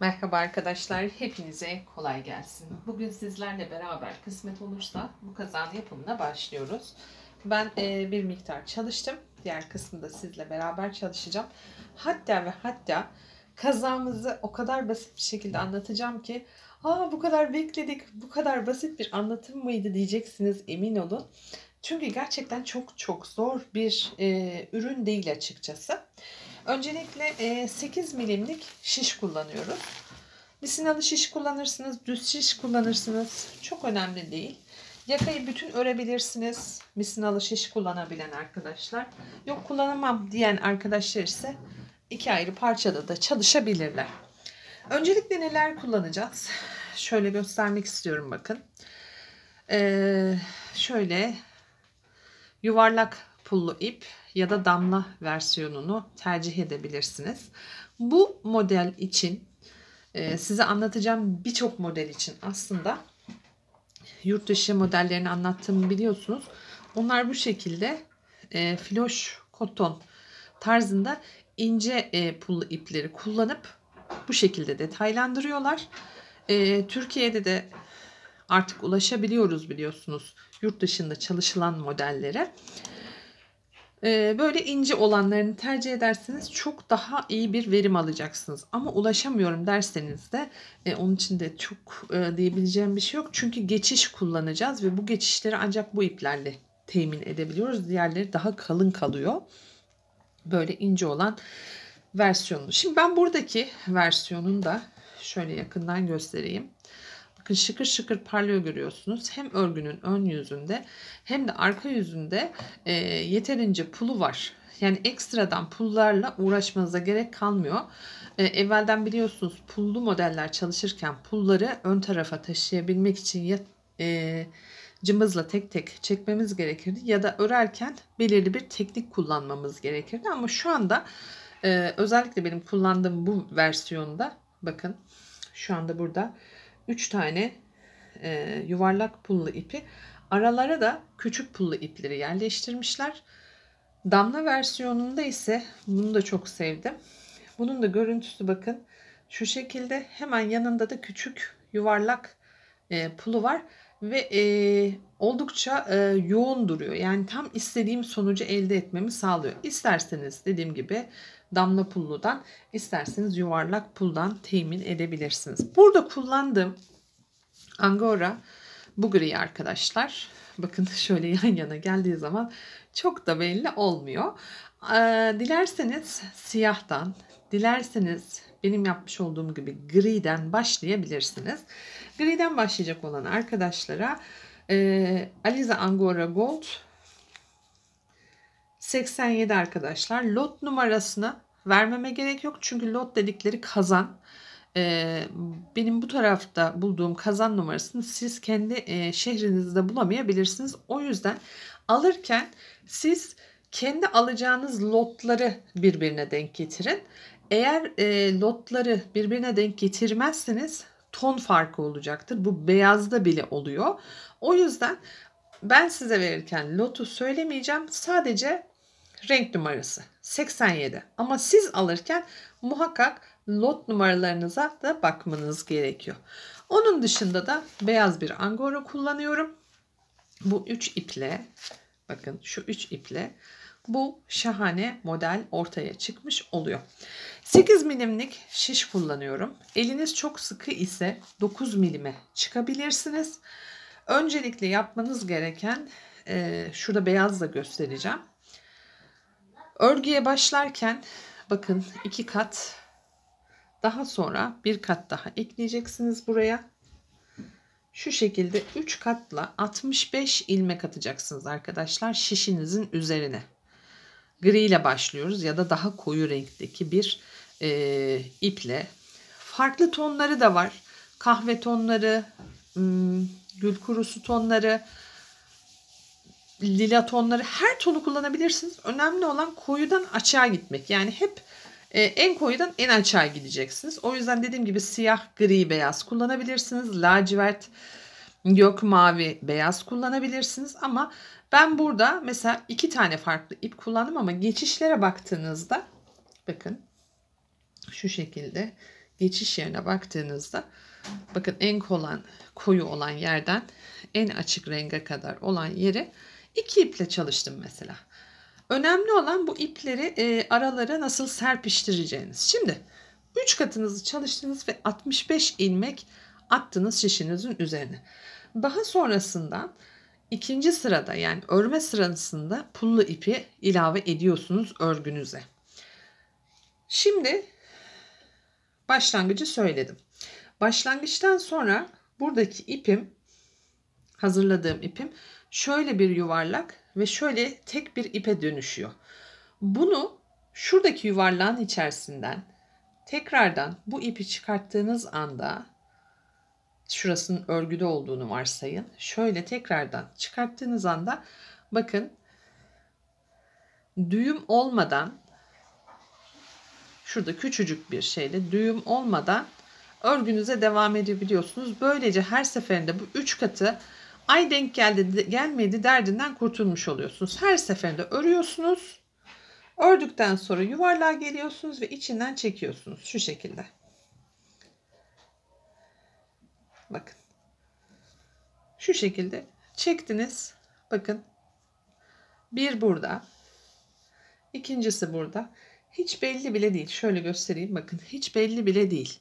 Merhaba arkadaşlar, hepinize kolay gelsin. Bugün sizlerle beraber kısmet olursa bu kazağın yapımına başlıyoruz. Ben bir miktar çalıştım. Diğer kısmı da sizle beraber çalışacağım. Hatta kazağımızı o kadar basit bir şekilde anlatacağım ki bu kadar bekledik, bu kadar basit bir anlatım mıydı diyeceksiniz, emin olun. Çünkü gerçekten çok zor bir ürün değil açıkçası. Öncelikle 8 milimlik şiş kullanıyoruz. Misinalı şiş kullanırsınız, düz şiş kullanırsınız. Çok önemli değil. Yakayı bütün örebilirsiniz. Misinalı şiş kullanabilen arkadaşlar. Yok kullanamam diyen arkadaşlar ise iki ayrı parçada da çalışabilirler. Öncelikle neler kullanacağız? Şöyle göstermek istiyorum bakın. Şöyle yuvarlak pullu ip ya da damla versiyonunu tercih edebilirsiniz. Bu model için size anlatacağım birçok model için aslında yurt dışı modellerini anlattığımı biliyorsunuz. Onlar bu şekilde floş koton tarzında ince pullu ipleri kullanıp bu şekilde detaylandırıyorlar. Türkiye'de de artık ulaşabiliyoruz biliyorsunuz yurt dışında çalışılan modellere. Böyle ince olanlarını tercih ederseniz çok daha iyi bir verim alacaksınız. Ama ulaşamıyorum derseniz de onun için de çok diyebileceğim bir şey yok. Çünkü geçiş kullanacağız ve bu geçişleri ancak bu iplerle temin edebiliyoruz. Diğerleri daha kalın kalıyor. Böyle ince olan versiyonu. Şimdi ben buradaki versiyonunu da şöyle yakından göstereyim. Bakın şıkır şıkır parlıyor görüyorsunuz. Hem örgünün ön yüzünde hem de arka yüzünde yeterince pulu var. Yani ekstradan pullarla uğraşmanıza gerek kalmıyor. Evvelden biliyorsunuz pullu modeller çalışırken pulları ön tarafa taşıyabilmek için ya cımbızla tek tek çekmemiz gerekirdi ya da örerken belirli bir teknik kullanmamız gerekirdi. Ama şu anda özellikle benim kullandığım bu versiyonda bakın şu anda burada 3 tane yuvarlak pullu ipi, aralara da küçük pullu ipleri yerleştirmişler. Damla versiyonunda ise bunu da çok sevdim. Bunun da görüntüsü bakın şu şekilde, hemen yanında da küçük yuvarlak pulu var ve oldukça yoğun duruyor. Yani tam istediğim sonucu elde etmemi sağlıyor. İsterseniz dediğim gibi damla pulludan, isterseniz yuvarlak puldan temin edebilirsiniz. Burada kullandığım Angora bu gri arkadaşlar. Bakın şöyle yan yana geldiği zaman çok da belli olmuyor. Dilerseniz siyahtan, dilerseniz benim yapmış olduğum gibi griden başlayabilirsiniz. Griden başlayacak olan arkadaşlara Alize Angora Gold 87 arkadaşlar. Lot numarasını vermeme gerek yok. Çünkü lot dedikleri kazan. Benim bu tarafta bulduğum kazan numarasını siz kendi şehrinizde bulamayabilirsiniz. O yüzden alırken siz kendi alacağınız lotları birbirine denk getirin. Eğer lotları birbirine denk getirmezseniz ton farkı olacaktır. Bu beyazda bile oluyor. O yüzden ben size verirken lotu söylemeyeceğim. Sadece renk numarası 87. Ama siz alırken muhakkak lot numaralarınıza da bakmanız gerekiyor. Onun dışında da beyaz bir angora kullanıyorum. Bu 3 iple, bakın şu 3 iple bu şahane model ortaya çıkmış oluyor. 8 milimlik şiş kullanıyorum. Eliniz çok sıkı ise 9 milime çıkabilirsiniz. Öncelikle yapmanız gereken, şurada beyazla göstereceğim. Örgüye başlarken bakın 2 kat, daha sonra bir kat daha ekleyeceksiniz buraya. Şu şekilde 3 katla 65 ilmek atacaksınız arkadaşlar şişinizin üzerine. Gri ile başlıyoruz ya da daha koyu renkteki bir iple. Farklı tonları da var. Kahve tonları, gül kurusu tonları, lila tonları, her tonu kullanabilirsiniz. Önemli olan koyudan açığa gitmek. Yani hep en koyudan en açığa gideceksiniz. O yüzden dediğim gibi siyah, gri, beyaz kullanabilirsiniz. Lacivert, gök mavi, beyaz kullanabilirsiniz. Ama ben burada mesela 2 tane farklı ip kullandım ama geçişlere baktığınızda bakın şu şekilde geçiş yerine baktığınızda bakın en koyu olan yerden en açık renge kadar olan yeri 2 iple çalıştım mesela. Önemli olan bu ipleri aralara nasıl serpiştireceğiniz. Şimdi 3 katınızı çalıştınız ve 65 ilmek attınız şişinizin üzerine. Daha sonrasında ikinci sırada yani örme sırasında pullu ipi ilave ediyorsunuz örgünüze. Şimdi başlangıcı söyledim. Başlangıçtan sonra buradaki ipim, hazırladığım ipim şöyle bir yuvarlak ve şöyle tek bir ipe dönüşüyor. Bunu şuradaki yuvarlağın içerisinden tekrardan bu ipi çıkarttığınız anda, şurasının örgüde olduğunu varsayın. Şöyle tekrardan çıkarttığınız anda bakın düğüm olmadan, şurada küçücük bir şeyle düğüm olmadan örgünüze devam edebiliyorsunuz. Böylece her seferinde bu 3 katı ay denk geldi gelmedi derdinden kurtulmuş oluyorsunuz. Her seferinde örüyorsunuz. Ördükten sonra yuvarlığa geliyorsunuz ve içinden çekiyorsunuz şu şekilde. Bakın. Şu şekilde çektiniz. Bakın. Bir burada. İkincisi burada. Hiç belli bile değil. Şöyle göstereyim. Bakın hiç belli bile değil.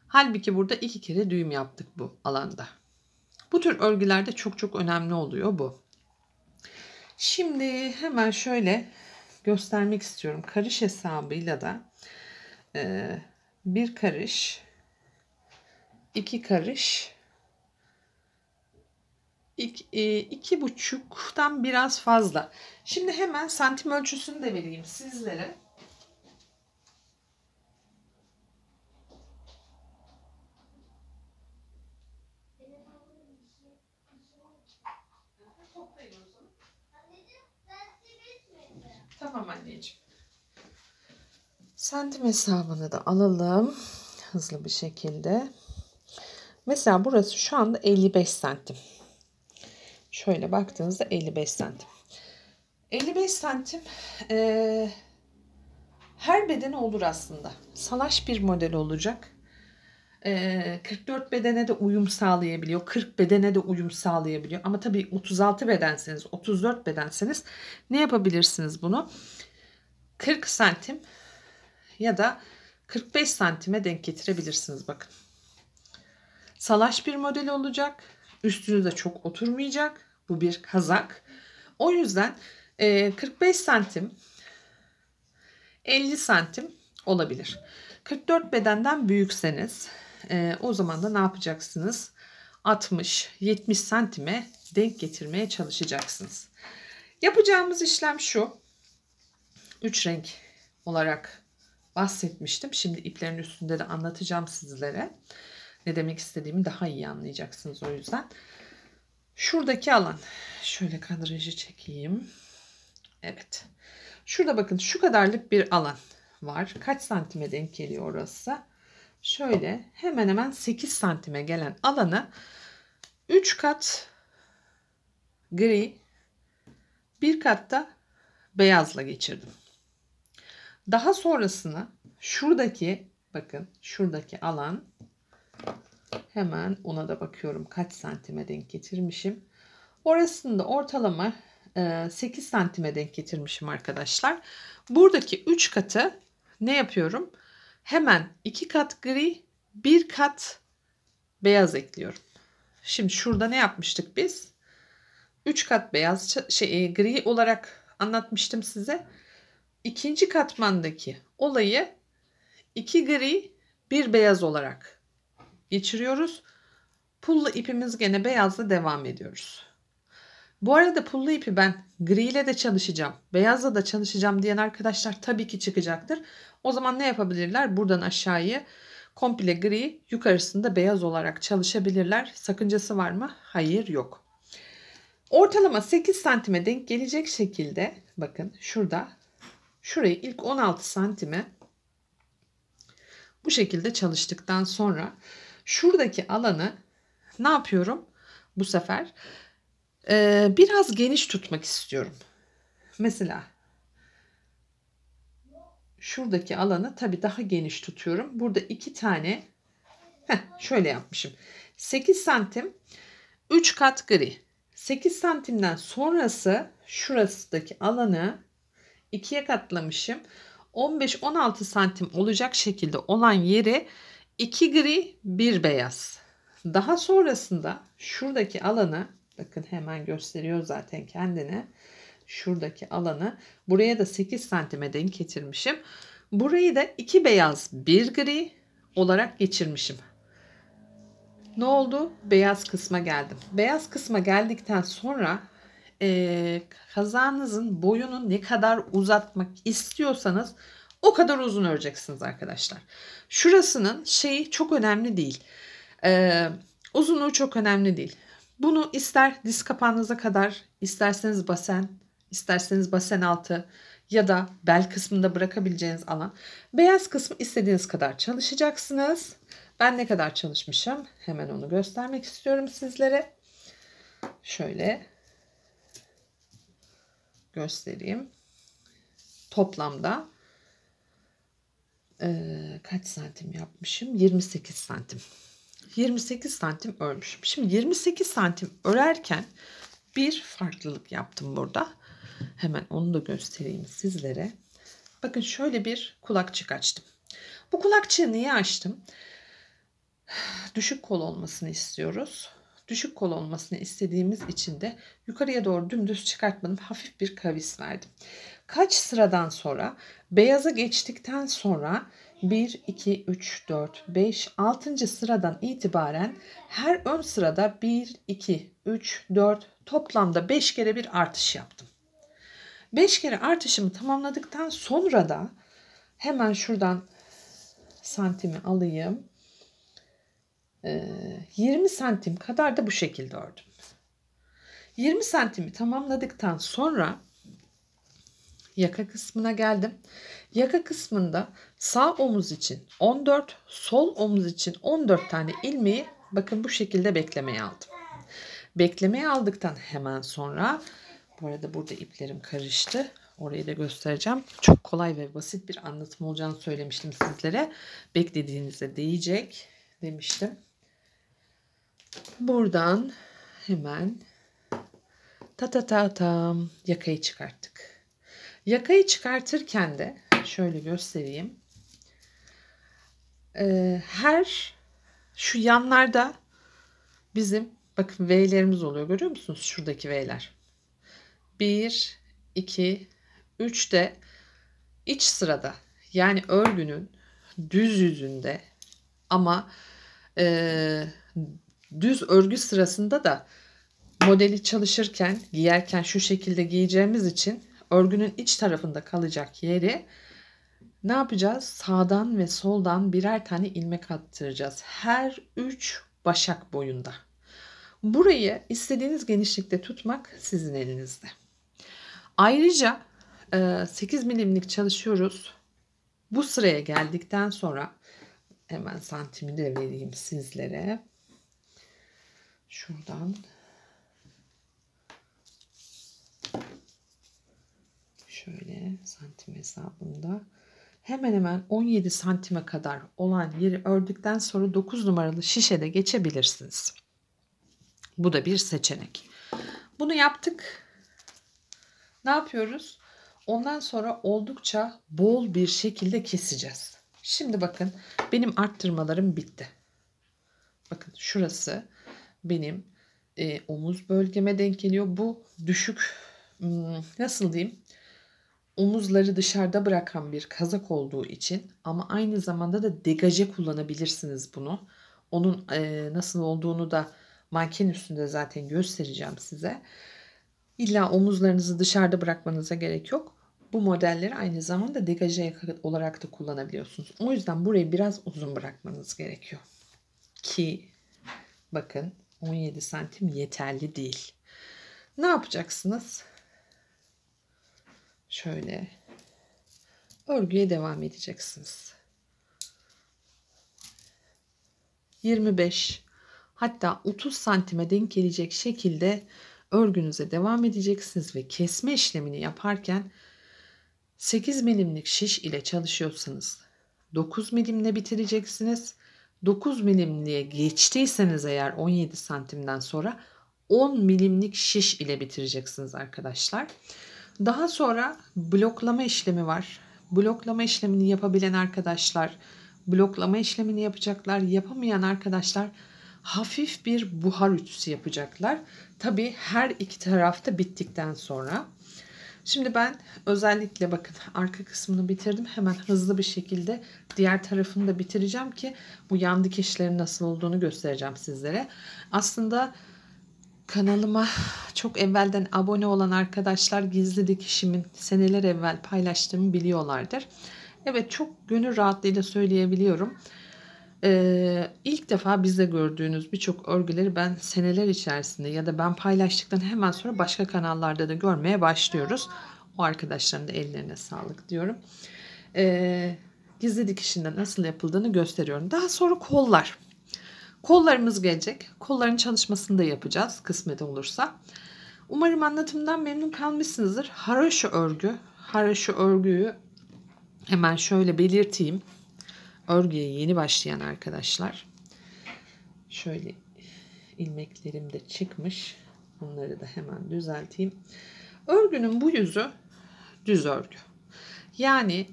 Halbuki burada 2 kere düğüm yaptık bu alanda. Bu tür örgülerde çok çok önemli oluyor bu. Şimdi hemen şöyle göstermek istiyorum. Karış hesabıyla da bir karış, 2 karış, 2,5'tan biraz fazla. Şimdi hemen santim ölçüsünü de vereyim sizlere. Tamam anneciğim. Santim hesabını da alalım hızlı bir şekilde. Mesela burası şu anda 55 santim. Şöyle baktığınızda 55 santim. 55 santim her bedene olur aslında. Salaş bir model olacak. 44 bedene de uyum sağlayabiliyor. 40 bedene de uyum sağlayabiliyor. Ama tabii 36 bedenseniz, 34 bedenseniz ne yapabilirsiniz bunu? 40 santim ya da 45 santime denk getirebilirsiniz bakın. Salaş bir model olacak. Üstünüze çok oturmayacak. Bu bir kazak. O yüzden 45 santim 50 santim olabilir. 44 bedenden büyükseniz o zaman da ne yapacaksınız? 60-70 santime denk getirmeye çalışacaksınız. Yapacağımız işlem şu. 3 renk olarak bahsetmiştim. Şimdi iplerin üstünde de anlatacağım sizlere. Ne demek istediğimi daha iyi anlayacaksınız o yüzden. Şuradaki alan. Şöyle kadrajı çekeyim. Evet. Şurada bakın şu kadarlık bir alan var. Kaç santime denk geliyor orası? Şöyle hemen hemen 8 santime gelen alanı 3 kat gri, bir kat da beyazla geçirdim. Daha sonrasını şuradaki bakın şuradaki alan, hemen ona da bakıyorum kaç santime denk getirmişim. Orasını da ortalama 8 santime denk getirmişim arkadaşlar. Buradaki 3 katı ne yapıyorum? Hemen 2 kat gri, 1 kat beyaz ekliyorum. Şimdi şurada ne yapmıştık biz? 3 kat beyaz gri olarak anlatmıştım size. İkinci katmandaki olayı 2 gri, 1 beyaz olarak geçiriyoruz. Pullu ipimiz gene beyazla devam ediyoruz. Bu arada pullu ipi ben gri ile de çalışacağım, beyazla da çalışacağım diyen arkadaşlar tabii ki çıkacaktır. O zaman ne yapabilirler? Buradan aşağıyı komple gri, yukarısında beyaz olarak çalışabilirler. Sakıncası var mı? Hayır, yok. Ortalama 8 santime denk gelecek şekilde bakın şurada şurayı ilk 16 santime bu şekilde çalıştıktan sonra şuradaki alanı ne yapıyorum? Bu sefer biraz geniş tutmak istiyorum. Mesela şuradaki alanı tabii daha geniş tutuyorum. Burada 2 tane şöyle yapmışım. 8 santim 3 kat gri. 8 santimden sonrası şurasındaki alanı 2'ye katlamışım. 15-16 santim olacak şekilde olan yeri 2 gri 1 beyaz. Daha sonrasında şuradaki alanı bakın hemen gösteriyor zaten kendini. Şuradaki alanı buraya da 8 santime denk getirmişim. Burayı da 2 beyaz 1 gri olarak geçirmişim. Ne oldu? Beyaz kısma geldim. Beyaz kısma geldikten sonra kazağınızın boyunu ne kadar uzatmak istiyorsanız o kadar uzun öreceksiniz arkadaşlar. Şurasının şeyi çok önemli değil. Uzunluğu çok önemli değil. Bunu ister diz kapağınıza kadar, isterseniz basen altı ya da bel kısmında bırakabileceğiniz alan. Beyaz kısmı istediğiniz kadar çalışacaksınız. Ben ne kadar çalışmışım? Hemen onu göstermek istiyorum sizlere. Şöyle göstereyim. Toplamda kaç santim yapmışım? 28 santim. 28 santim örmüşüm. Şimdi 28 santim örerken bir farklılık yaptım burada. Hemen onu da göstereyim sizlere. Bakın şöyle bir kulakçık açtım. Bu kulakçığı niye açtım? Düşük kol olmasını istiyoruz. Düşük kol olmasını istediğimiz için de yukarıya doğru dümdüz çıkartmadım. Hafif bir kavis verdim. Kaç sıradan sonra beyaza geçtikten sonra 1, 2, 3, 4, 5, 6. sıradan itibaren her ön sırada 1, 2, 3, 4 toplamda 5 kere bir artış yaptım. 5 kere artışımı tamamladıktan sonra da hemen şuradan santimi alayım. 20 santim kadar da bu şekilde ördüm. 20 santimi tamamladıktan sonra yaka kısmına geldim. Yaka kısmında sağ omuz için 14, sol omuz için 14 tane ilmeği bakın bu şekilde beklemeye aldım. Beklemeye aldıktan hemen sonra, bu arada burada iplerim karıştı. Orayı da göstereceğim. Çok kolay ve basit bir anlatım olacağını söylemiştim sizlere. Beklediğinizde değecek demiştim. Buradan hemen tam yakayı çıkarttık. Yakayı çıkartırken de şöyle göstereyim. Her şu yanlarda bizim bakın V'lerimiz oluyor. Görüyor musunuz? Şuradaki V'ler. 1, 2, 3 de iç sırada. Yani örgünün düz yüzünde ama düz örgü sırasında da modeli çalışırken, giyerken şu şekilde giyeceğimiz için örgünün iç tarafında kalacak yeri ne yapacağız? Sağdan ve soldan birer tane ilmek attıracağız. Her 3 başak boyunda. Burayı istediğiniz genişlikte tutmak sizin elinizde. Ayrıca 8 milimlik çalışıyoruz. Bu sıraya geldikten sonra hemen santimi de vereyim sizlere. Şuradan şöyle santim hesabında hemen hemen 17 santime kadar olan yeri ördükten sonra 9 numaralı şişede geçebilirsiniz. Bu da bir seçenek. Bunu yaptık. Ne yapıyoruz? Ondan sonra oldukça bol bir şekilde keseceğiz. Şimdi bakın benim arttırmalarım bitti. Bakın şurası benim omuz bölgeme denk geliyor. Bu düşük nasıl diyeyim? Omuzları dışarıda bırakan bir kazak olduğu için ama aynı zamanda da degaje kullanabilirsiniz bunu. Onun nasıl olduğunu da manken üstünde zaten göstereceğim size. İlla omuzlarınızı dışarıda bırakmanıza gerek yok. Bu modelleri aynı zamanda degaje olarak da kullanabiliyorsunuz. O yüzden burayı biraz uzun bırakmanız gerekiyor. Ki bakın 17 santim yeterli değil. Ne yapacaksınız? Şöyle örgüye devam edeceksiniz. 25 hatta 30 santime denk gelecek şekilde örgünüze devam edeceksiniz ve kesme işlemini yaparken 8 milimlik şiş ile çalışıyorsanız 9 milimle bitireceksiniz. 9 milimliğe geçtiyseniz eğer 17 santimden sonra 10 milimlik şiş ile bitireceksiniz arkadaşlar. Daha sonra bloklama işlemi var. Bloklama işlemini yapabilen arkadaşlar bloklama işlemini yapacaklar. Yapamayan arkadaşlar hafif bir buhar ütüsü yapacaklar. Tabii her iki tarafta bittikten sonra. Şimdi ben özellikle bakın arka kısmını bitirdim. Hemen hızlı bir şekilde diğer tarafını da bitireceğim ki bu yan dikişlerin nasıl olduğunu göstereceğim sizlere. Aslında kanalıma çok evvelden abone olan arkadaşlar gizli dikişimin seneler evvel paylaştığımı biliyorlardır. Evet, çok gönül rahatlığıyla söyleyebiliyorum. İlk defa bizde gördüğünüz birçok örgüleri ben seneler içerisinde ya da ben paylaştıktan hemen sonra başka kanallarda da görmeye başlıyoruz. O arkadaşların da ellerine sağlık diyorum. Gizli dikişinde nasıl yapıldığını gösteriyorum. Daha sonra kollar. Kollarımız gelecek. Kolların çalışmasını da yapacağız kısmet olursa. Umarım anlatımdan memnun kalmışsınızdır. Haroşa örgü. Haroşa örgüyü hemen şöyle belirteyim. Örgüye yeni başlayan arkadaşlar. Şöyle ilmeklerim de çıkmış. Onları da hemen düzelteyim. Örgünün bu yüzü düz örgü. Yani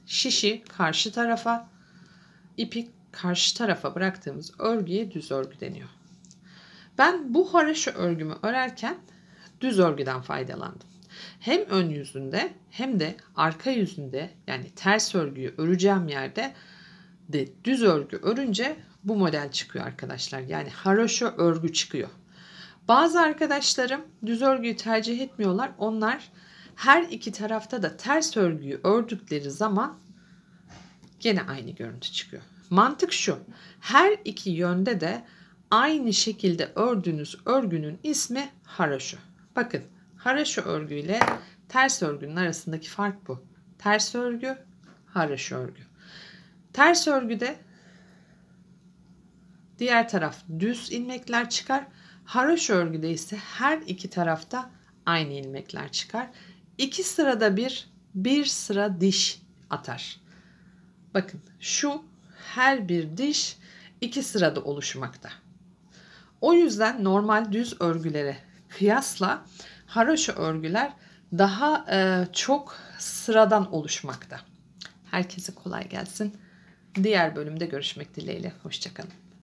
şişi karşı tarafa, ipi karşı tarafa bıraktığımız örgüye düz örgü deniyor. Ben bu haroşa örgümü örerken düz örgüden faydalandım. Hem ön yüzünde hem de arka yüzünde, yani ters örgüyü öreceğim yerde de düz örgü örünce bu model çıkıyor arkadaşlar. Yani haroşa örgü çıkıyor. Bazı arkadaşlarım düz örgüyü tercih etmiyorlar. Onlar her iki tarafta da ters örgüyü ördükleri zaman gene aynı görüntü çıkıyor. Mantık şu: her iki yönde de aynı şekilde ördüğünüz örgünün ismi haroşa. Bakın, haroşa örgüyle ters örgünün arasındaki fark bu. Ters örgü, haroşa örgü. Ters örgüde diğer taraf düz ilmekler çıkar. Haroşa örgüde ise her iki tarafta aynı ilmekler çıkar. İki sırada bir sıra diş atar. Bakın, şu her bir diş iki sırada oluşmakta. O yüzden normal düz örgülere kıyasla haroşa örgüler daha çok sıradan oluşmakta. Herkese kolay gelsin. Diğer bölümde görüşmek dileğiyle. Hoşça kalın.